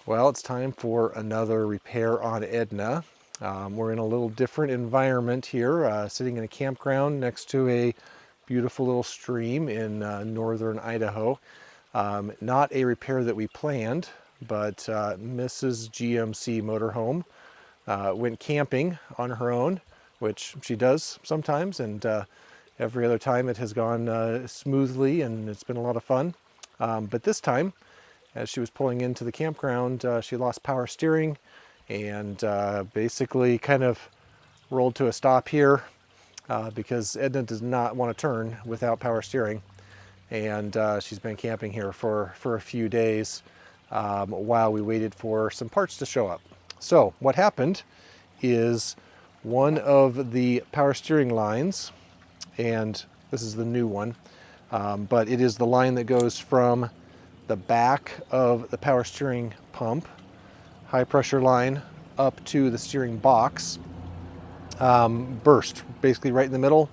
Well, it's time for another repair on Edna. We're in a little different environment here, sitting in a campground next to a beautiful little stream in northern Idaho. Not a repair that we planned, but Mrs. GMC Motorhome went camping on her own, which she does sometimes, and every other time it has gone smoothly and it's been a lot of fun. But this time, as she was pulling into the campground, she lost power steering and basically kind of rolled to a stop here because Edna does not want to turn without power steering. And she's been camping here for a few days while we waited for some parts to show up. So what happened is one of the power steering lines, and this is the new one, but it is the line that goes from the back of the power steering pump, high pressure line, up to the steering box, burst, basically right in the middle,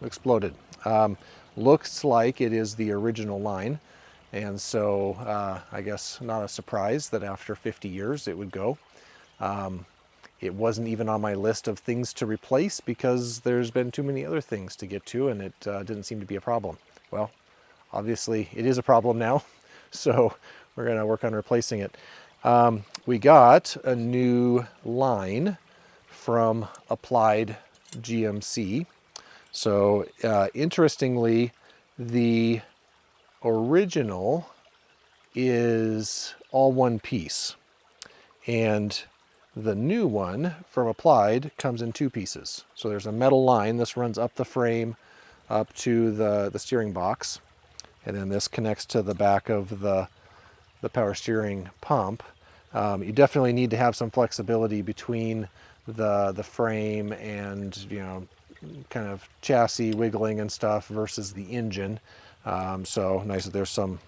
exploded. Looks like it is the original line, and so I guess not a surprise that after 50 years it would go. It wasn't even on my list of things to replace because there's been too many other things to get to, and it didn't seem to be a problem. Well, obviously it is a problem now. So we're going to work on replacing it. We got a new line from Applied GMC. So interestingly, the original is all one piece. And the new one from Applied comes in two pieces. So there's a metal line. This runs up the frame, up to the steering box. And then this connects to the back of the power steering pump. You definitely need to have some flexibility between the frame and, you know, kind of chassis wiggling and stuff versus the engine. So nice that there's some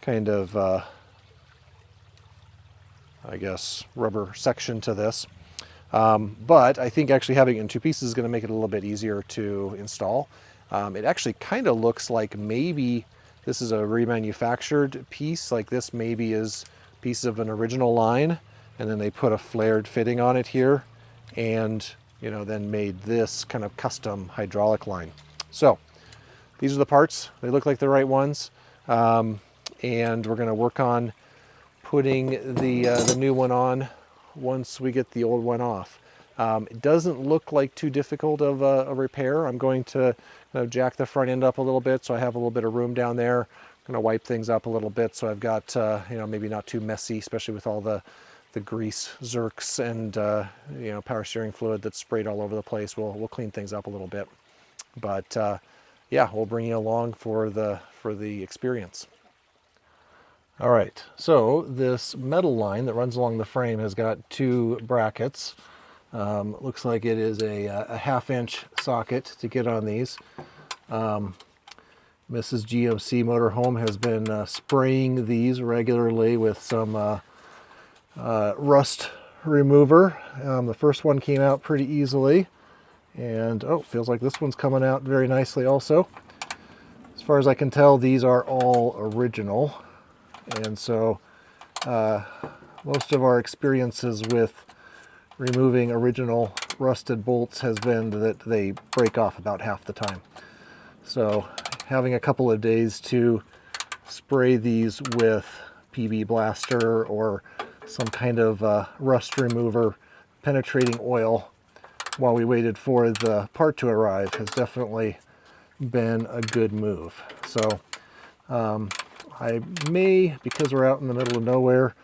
kind of, I guess, rubber section to this. But I think actually having it in two pieces is going to make it a little bit easier to install. It actually kind of looks like maybe this is a remanufactured piece, like this maybe is a piece of an original line, and then they put a flared fitting on it here, and you know, then made this kind of custom hydraulic line. So these are the parts. They look like the right ones, and we're going to work on putting the new one on once we get the old one off. It doesn't look like too difficult of a repair. I'm going to kind of jack the front end up a little bit so I have a little bit of room down there. I'm going to wipe things up a little bit so I've got, you know, maybe not too messy, especially with all the grease, zerks, and you know, power steering fluid that's sprayed all over the place. We'll clean things up a little bit. But yeah, we'll bring you along for the experience. All right, so this metal line that runs along the frame has got two brackets. Looks like it is a 1/2-inch socket to get on these. Mrs. GMC Motorhome has been spraying these regularly with some rust remover. The first one came out pretty easily, and oh, feels like this one's coming out very nicely also. As far as I can tell, these are all original, and so most of our experiences with removing original rusted bolts has been that they break off about half the time. So having a couple of days to spray these with PB Blaster or some kind of rust remover penetrating oil while we waited for the part to arrive has definitely been a good move. So I may, because we're out in the middle of nowhere,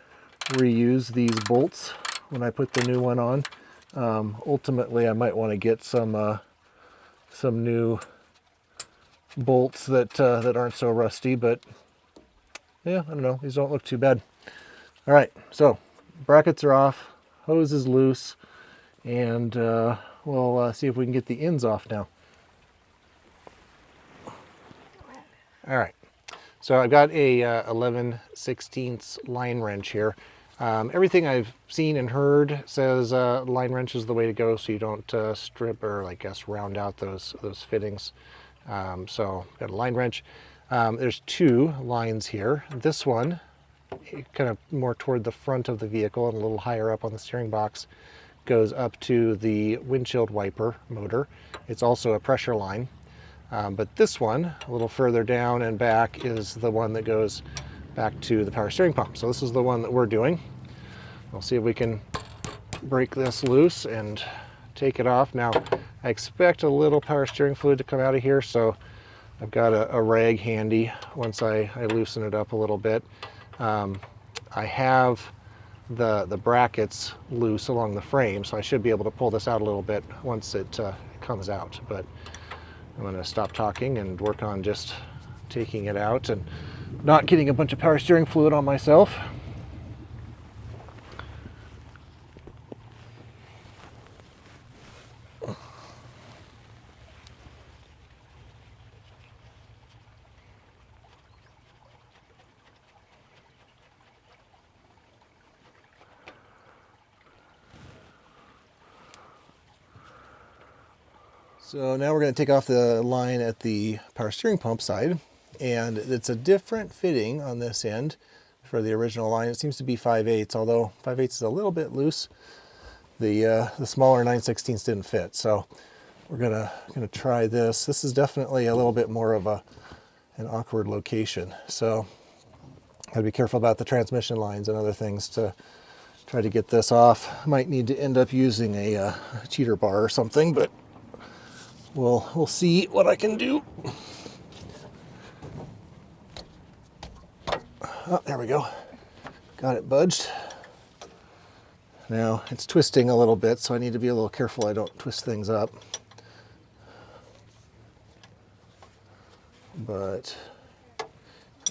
reuse these bolts when I put the new one on. Ultimately, I might want to get some new bolts that aren't so rusty, but yeah, I don't know. These don't look too bad. All right, so brackets are off, hose is loose, and we'll see if we can get the ends off now. All right, so I've got a 11/16 line wrench here. Everything I've seen and heard says line wrench is the way to go, so you don't strip or, I guess, round out those fittings. So got a line wrench. There's two lines here. This one kind of more toward the front of the vehicle and a little higher up on the steering box goes up to the windshield wiper motor. It's also a pressure line. But this one, a little further down and back, is the one that goes back to the power steering pump. So this is the one that we're doing. We'll see if we can break this loose and take it off. Now, I expect a little power steering fluid to come out of here, so I've got a rag handy once I loosen it up a little bit. I have the brackets loose along the frame, so I should be able to pull this out a little bit once it comes out. But I'm going to stop talking and work on just taking it out and not getting a bunch of power steering fluid on myself. So now we're going to take off the line at the power steering pump side, and it's a different fitting on this end for the original line. It seems to be 5/8, although 5/8 is a little bit loose. The smaller 9/16 didn't fit, so we're gonna try this. This is definitely a little bit more of an awkward location, so gotta be careful about the transmission lines and other things to try to get this off. Might need to end up using a cheater bar or something, but we'll see what I can do. Oh, there we go. Got it budged. Now it's twisting a little bit, so I need to be a little careful I don't twist things up. But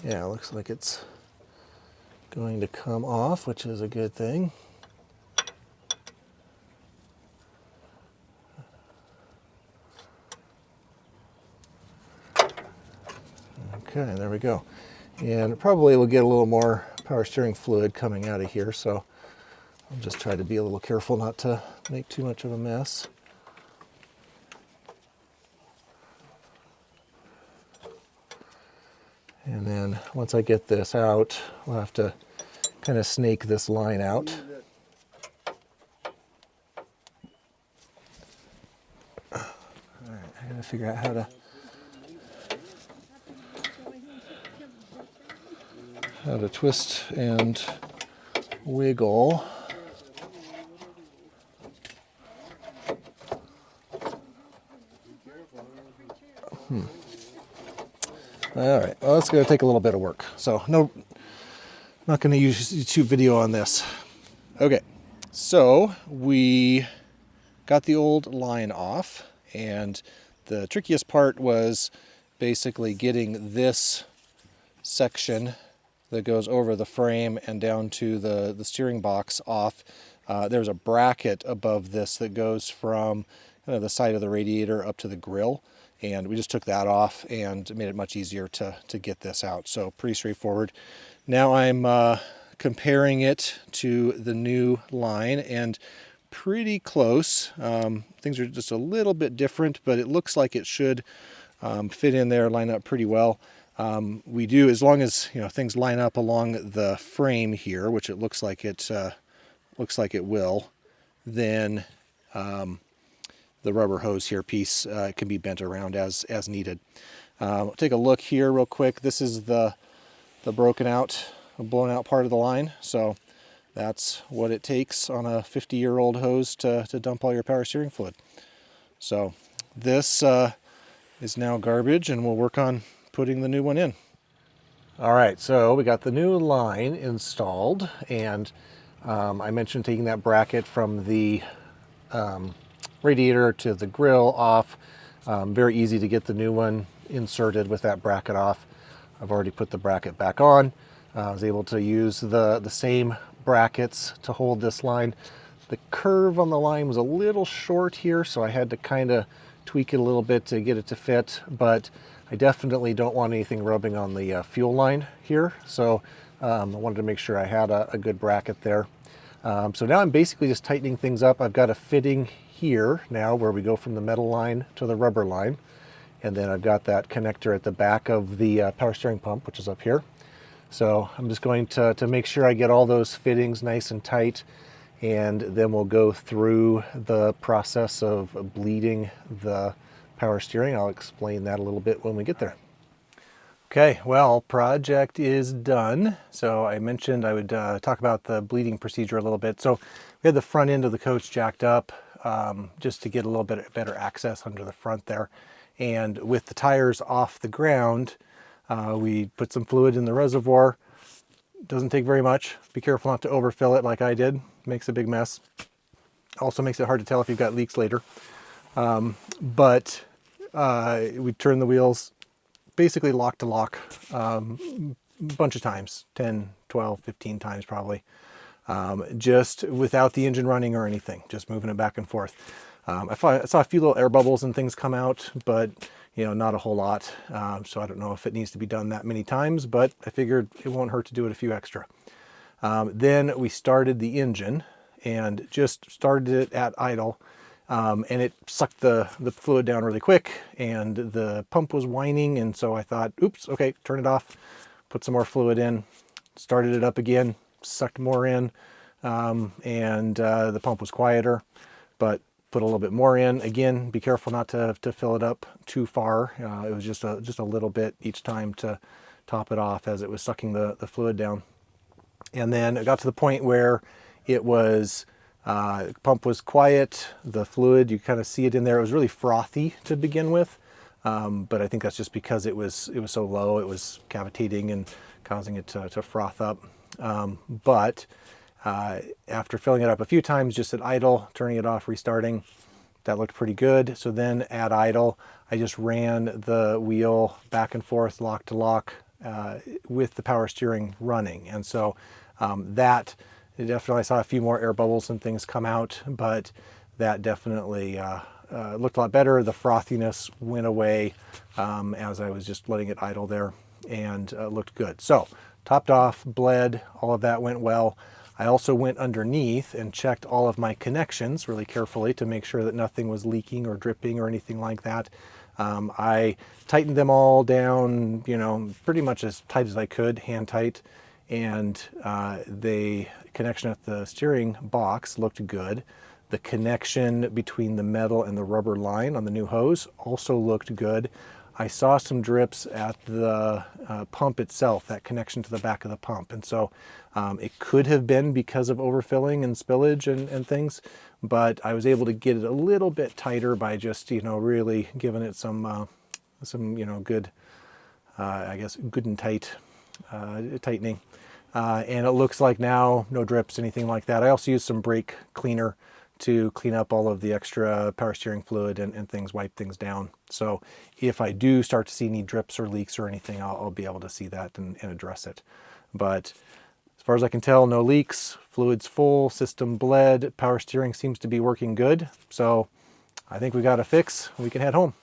yeah, it looks like it's going to come off, which is a good thing. Okay, there we go. And probably we'll get a little more power steering fluid coming out of here, so I'll just try to be a little careful not to make too much of a mess. And then once I get this out, we'll have to kind of snake this line out. All right, I gotta figure out how to twist and wiggle. All right, well, that's going to take a little bit of work. So no, not going to use YouTube video on this. Okay, so we got the old line off, and the trickiest part was basically getting this section that goes over the frame and down to the steering box off. There's a bracket above this that goes from kind of the side of the radiator up to the grill, and we just took that off and made it much easier to get this out. So pretty straightforward. Now I'm comparing it to the new line, and pretty close. Things are just a little bit different, but it looks like it should fit in there, line up pretty well. We do, as long as things line up along the frame here, which it looks like it will, then the rubber hose here piece can be bent around as needed. Take a look here real quick. This is the broken out, blown out part of the line. So that's what it takes on a 50-year-old hose to dump all your power steering fluid. So this is now garbage, and we'll work on putting the new one in. All right, so we got the new line installed, and I mentioned taking that bracket from the radiator to the grill off. Very easy to get the new one inserted with that bracket off. I've already put the bracket back on. I was able to use the same brackets to hold this line. The curve on the line was a little short here, so I had to kind of tweak it a little bit to get it to fit, but I definitely don't want anything rubbing on the fuel line here, so I wanted to make sure I had a good bracket there. So now I'm basically just tightening things up. I've got a fitting here now where we go from the metal line to the rubber line, and then I've got that connector at the back of the power steering pump, which is up here. So I'm just going to make sure I get all those fittings nice and tight, and then we'll go through the process of bleeding the power steering. I'll explain that a little bit when we get there. Okay, well, project is done. So I mentioned I would talk about the bleeding procedure a little bit. So we had the front end of the coach jacked up just to get a little bit better access under the front there. And with the tires off the ground, we put some fluid in the reservoir. Doesn't take very much. Be careful not to overfill it like I did. Makes a big mess. Also makes it hard to tell if you've got leaks later. But we turn the wheels basically lock to lock a bunch of times, 10, 12, 15 times probably, just without the engine running or anything, just moving it back and forth. I saw a few little air bubbles and things come out, but not a whole lot. So I don't know if it needs to be done that many times, but I figured it won't hurt to do it a few extra. Then we started the engine and just started it at idle. And it sucked the fluid down really quick, and the pump was whining, and so I thought, oops, okay, turn it off, put some more fluid in, started it up again, sucked more in, and the pump was quieter, but put a little bit more in. Again, be careful not to fill it up too far. It was just a little bit each time to top it off as it was sucking the fluid down. And then it got to the point where it was pump was quiet, the fluid, you kind of see it in there. It was really frothy to begin with, but I think that's just because it was so low, it was cavitating and causing it to froth up. But after filling it up a few times, just at idle, turning it off, restarting, that looked pretty good. So then at idle, I just ran the wheel back and forth, lock to lock, with the power steering running. And so definitely saw a few more air bubbles and things come out, but that definitely looked a lot better. The frothiness went away as I was just letting it idle there, and looked good. So topped off, bled, all of that went well. I also went underneath and checked all of my connections really carefully to make sure that nothing was leaking or dripping or anything like that. I tightened them all down, pretty much as tight as I could, hand tight. And the connection at the steering box looked good. The connection between the metal and the rubber line on the new hose also looked good. I saw some drips at the pump itself, that connection to the back of the pump. And so it could have been because of overfilling and spillage and things, but I was able to get it a little bit tighter by just, really giving it some good, good and tight tightening. And it looks like now no drips, anything like that. I also used some brake cleaner to clean up all of the extra power steering fluid and things, wipe things down. So if I do start to see any drips or leaks or anything, I'll be able to see that and address it. But as far as I can tell, no leaks, fluid's full, system bled, power steering seems to be working good. So I think we got a fix. We can head home.